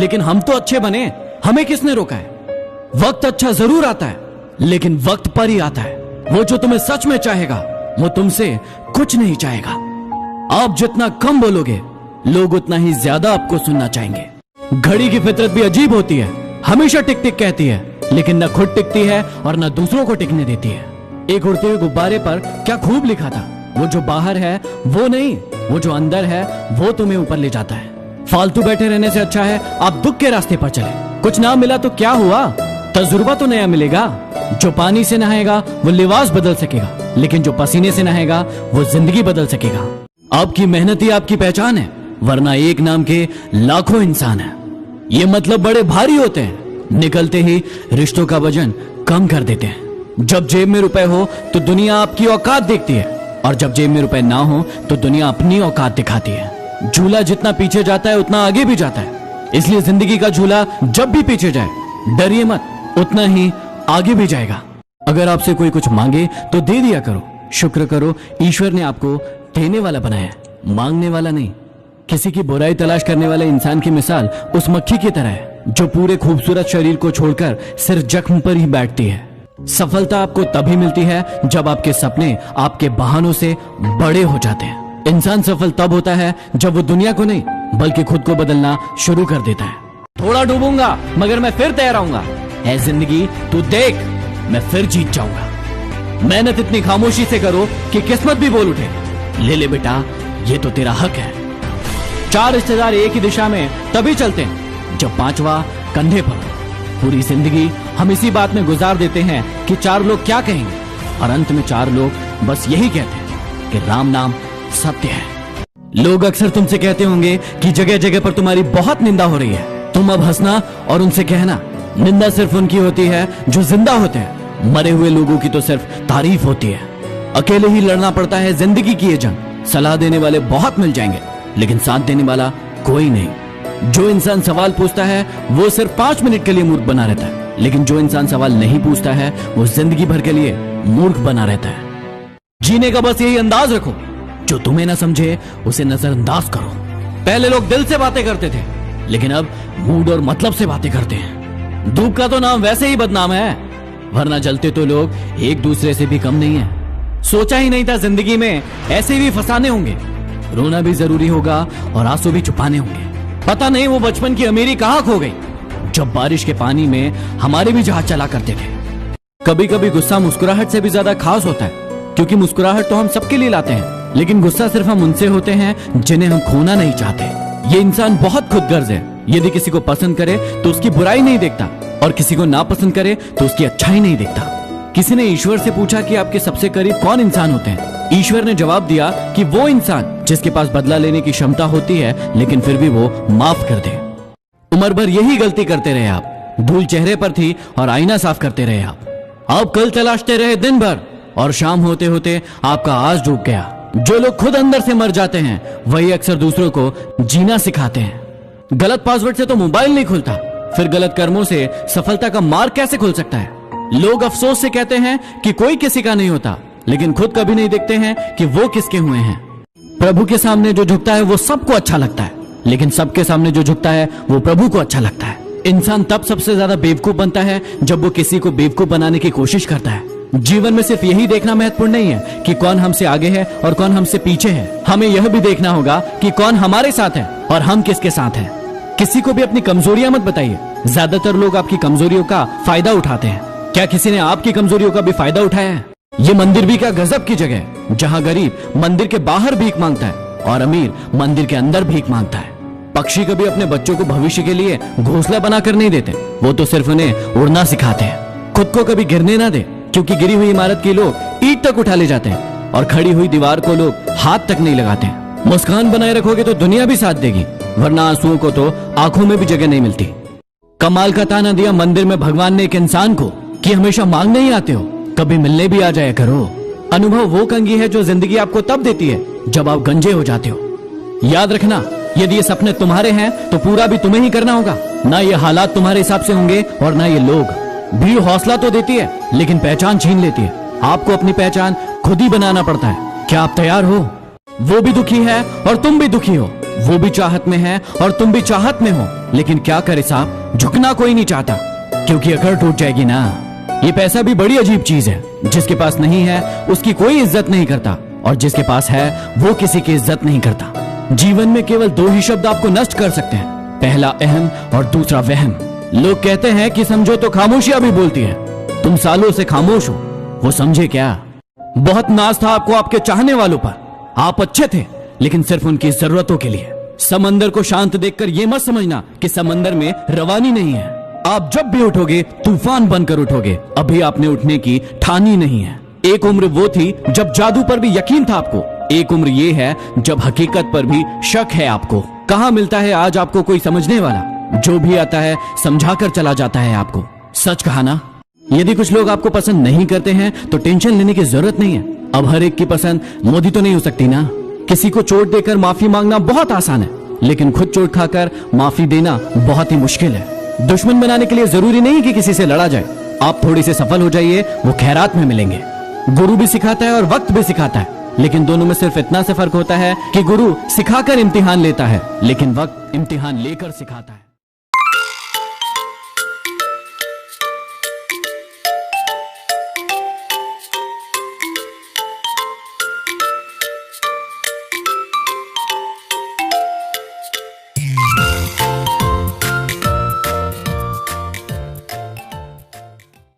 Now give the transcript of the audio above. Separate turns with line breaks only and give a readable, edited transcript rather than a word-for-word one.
लेकिन हम तो अच्छे बने, हमें किसने रोका है? वक्त अच्छा जरूर आता है, लेकिन वक्त पर ही आता है। वो जो तुम्हें सच में चाहेगा वो तुमसे कुछ नहीं चाहेगा। आप जितना कम बोलोगे लोग उतना ही ज्यादा आपको सुनना चाहेंगे। घड़ी की फितरत भी अजीब होती है, हमेशा टिक टिक कहती है, लेकिन न खुद टिकती है और न दूसरों को टिकने देती है। एक उड़ते हुए गुब्बारे पर क्या खूब लिखा था, वो जो बाहर है वो नहीं, वो जो अंदर है वो तुम्हें ऊपर ले जाता है। फालतू बैठे रहने से अच्छा है आप दुख के रास्ते पर चले। कुछ ना मिला तो क्या हुआ, तजुर्बा तो नया मिलेगा। जो पानी से नहाएगा वो लिबास बदल सकेगा, लेकिन जो पसीने से नहाएगा वो जिंदगी बदल सकेगा। आपकी मेहनत ही आपकी पहचान है, वरना एक नाम के लाखों इंसान है। ये मतलब बड़े भारी होते हैं, निकलते ही रिश्तों का वजन कम कर देते हैं। जब जेब में रुपए हो तो दुनिया आपकी औकात देखती है, और जब जेब में रुपए ना हो तो दुनिया अपनी औकात दिखाती है। झूला जितना पीछे जाता है उतना आगे भी जाता है, इसलिए जिंदगी का झूला जब भी पीछे जाए डरिए मत, उतना ही आगे भी जाएगा। अगर आपसे कोई कुछ मांगे तो दे दिया करो, शुक्र करो ईश्वर ने आपको देने वाला बनाया, मांगने वाला नहीं। किसी की बुराई तलाश करने वाले इंसान की मिसाल उस मक्खी की तरह है जो पूरे खूबसूरत शरीर को छोड़कर सिर्फ जख्म पर ही बैठती है। सफलता आपको तभी मिलती है जब आपके सपने आपके बहानों से बड़े हो जाते हैं। इंसान सफल तब होता है जब वो दुनिया को नहीं बल्कि खुद को बदलना शुरू कर देता है। थोड़ा डूबूंगा मगर मैं फिर तैर आऊंगा, है जिंदगी तू देख मैं फिर जीत जाऊंगा। मेहनत इतनी खामोशी से करो कि किस्मत भी बोल उठे, ले ले बेटा ये तो तेरा हक है। 4 रिश्तेदार एक ही दिशा में तभी चलते हैं जब 5वां कंधे पर। पूरी जिंदगी हम इसी बात में गुजार देते हैं कि 4 लोग क्या कहेंगे, और अंत में 4 लोग बस यही कहते हैं कि राम नाम सत्य है। लोग अक्सर तुमसे कहते होंगे कि जगह जगह पर तुम्हारी बहुत निंदा हो रही है। तुम अब हंसना और उनसे कहना, निंदा सिर्फ उनकी होती है जो जिंदा होते हैं, मरे हुए लोगों की तो सिर्फ तारीफ होती है। अकेले ही लड़ना पड़ता है जिंदगी की ये जंग। सलाह देने वाले बहुत मिल जाएंगे, लेकिन साथ देने वाला कोई नहीं। जो इंसान सवाल पूछता है वो सिर्फ 5 मिनट के लिए मूर्ख बना रहता है, लेकिन जो इंसान सवाल नहीं पूछता है वो जिंदगी भर के लिए मूर्ख बना रहता है। जीने का बस यही अंदाज रखो, जो तुम्हें ना समझे उसे नजरअंदाज करो। पहले लोग दिल से बातें करते थे, लेकिन अब मूड और मतलब से बातें करते हैं। धूप का तो नाम वैसे ही बदनाम है, वरना जलते तो लोग एक दूसरे से भी कम नहीं है। सोचा ही नहीं था जिंदगी में ऐसे भी फसाने होंगे। रोना भी जरूरी होगा और आंसू भी छुपाने होंगे। पता नहीं वो बचपन की अमीरी कहाँ खो गई, जब बारिश के पानी में हमारे भी जहाज चला करते थे। कभी कभी गुस्सा मुस्कुराहट से भी ज्यादा खास होता है, क्योंकि मुस्कुराहट तो हम सबके लिए लाते हैं, लेकिन गुस्सा सिर्फ हम उनसे होते हैं जिन्हें हम खोना नहीं चाहते। ये इंसान बहुत खुदगर्ज है, यदि किसी को पसंद करे तो उसकी बुराई नहीं देखता, और किसी को नापसंद करे तो उसकी अच्छाई नहीं देखता। किसी ने ईश्वर से पूछा कि आपके सबसे करीब कौन इंसान होते हैं। ईश्वर ने जवाब दिया कि वो इंसान जिसके पास बदला लेने की क्षमता होती है, लेकिन फिर भी वो माफ कर दे। उम्र भर यही गलती करते रहे आप, धूल चेहरे पर थी और आईना साफ करते रहे आप कल तलाशते रहे दिन भर, और शाम होते होते आपका आज डूब गया। जो लोग खुद अंदर से मर जाते हैं वही अक्सर दूसरों को जीना सिखाते हैं। गलत पासवर्ड से तो मोबाइल नहीं खुलता, फिर गलत कर्मों से सफलता का मार्ग कैसे खुल सकता है। लोग अफसोस से कहते हैं कि कोई किसी का नहीं होता, लेकिन खुद कभी नहीं देखते हैं कि वो किसके हुए हैं। प्रभु के सामने जो झुकता है वो सबको अच्छा लगता है, लेकिन सबके सामने जो झुकता है वो प्रभु को अच्छा लगता है। इंसान तब सबसे ज्यादा बेवकूफ बनता है जब वो किसी को बेवकूफ बनाने की कोशिश करता है। जीवन में सिर्फ यही देखना महत्वपूर्ण नहीं है कि कौन हमसे आगे है और कौन हमसे पीछे है, हमें यह भी देखना होगा कि कौन हमारे साथ है और हम किसके साथ हैं। किसी को भी अपनी कमजोरियां मत बताइए, ज्यादातर लोग आपकी कमजोरियों का फायदा उठाते हैं। क्या किसी ने आपकी कमजोरियों का भी फायदा उठाया है? ये मंदिर भी क्या गजब की जगह है, जहाँ गरीब मंदिर के बाहर भीख मांगता है और अमीर मंदिर के अंदर भीख मांगता है। पक्षी कभी अपने बच्चों को भविष्य के लिए घोंसला बनाकर नहीं देते, वो तो सिर्फ उन्हें उड़ना सिखाते हैं। खुद को कभी गिरने ना दे, क्योंकि गिरी हुई इमारत के लोग ईंट तक उठा ले जाते हैं और खड़ी हुई दीवार को लोग हाथ तक नहीं लगाते हैं। मुस्कान बनाए रखोगे तो दुनिया भी साथ देगी, वरना आंसुओं को तो आंखों में भी जगह नहीं मिलती। कमाल का ताना दिया मंदिर में भगवान ने एक इंसान को कि हमेशा मांगने ही आते हो, कभी मिलने भी आ जाया करो। अनुभव वो कंघी है जो जिंदगी आपको तब देती है जब आप गंजे हो जाते हो। याद रखना, यदि ये सपने तुम्हारे हैं तो पूरा भी तुम्हें ही करना होगा। ना ये हालात तुम्हारे हिसाब से होंगे और ना ये लोग। भीड़ हौसला तो देती है लेकिन पहचान छीन लेती है। आपको अपनी पहचान खुद ही बनाना पड़ता है। क्या आप तैयार हो? वो भी दुखी है और तुम भी दुखी हो, वो भी चाहत में है और तुम भी चाहत में हो, लेकिन क्या करे साहब, झुकना कोई नहीं चाहता, क्योंकि अगर टूट जाएगी ना, ये पैसा भी बड़ी अजीब चीज है। जिसके पास नहीं है उसकी कोई इज्जत नहीं करता, और जिसके पास है वो किसी की इज्जत नहीं करता। जीवन में केवल दो ही शब्द आपको नष्ट कर सकते हैं, पहला अहम और दूसरा वहम। लोग कहते हैं कि समझो तो खामोशियां भी बोलती है। तुम सालों से खामोश हो, वो समझे क्या? बहुत नाज था आपको आपके चाहने वालों पर, आप अच्छे थे लेकिन सिर्फ उनकी जरूरतों के लिए। समंदर को शांत देखकर ये मत समझना कि समंदर में रवानी नहीं है। आप जब भी उठोगे तूफान बनकर उठोगे, अभी आपने उठने की ठानी नहीं है। एक उम्र वो थी जब जादू पर भी यकीन था आपको, एक उम्र ये है जब हकीकत पर भी शक है आपको। कहां मिलता है आज आपको कोई समझने वाला? जो भी आता है समझाकर चला जाता है आपको। सच कहा ना? यदि कुछ लोग आपको पसंद नहीं करते हैं तो टेंशन लेने की जरूरत नहीं है। अब हर एक की पसंद मोदी तो नहीं हो सकती ना। किसी को चोट देकर माफी मांगना बहुत आसान है, लेकिन खुद चोट खाकर माफी देना बहुत ही मुश्किल है। दुश्मन बनाने के लिए जरूरी नहीं कि किसी से लड़ा जाए। आप थोड़ी से सफल हो जाइए, वो खैरात में मिलेंगे। गुरु भी सिखाता है और वक्त भी सिखाता है, लेकिन दोनों में सिर्फ इतना से फर्क होता है कि गुरु सिखाकर इम्तिहान लेता है, लेकिन वक्त इम्तिहान लेकर सिखाता है।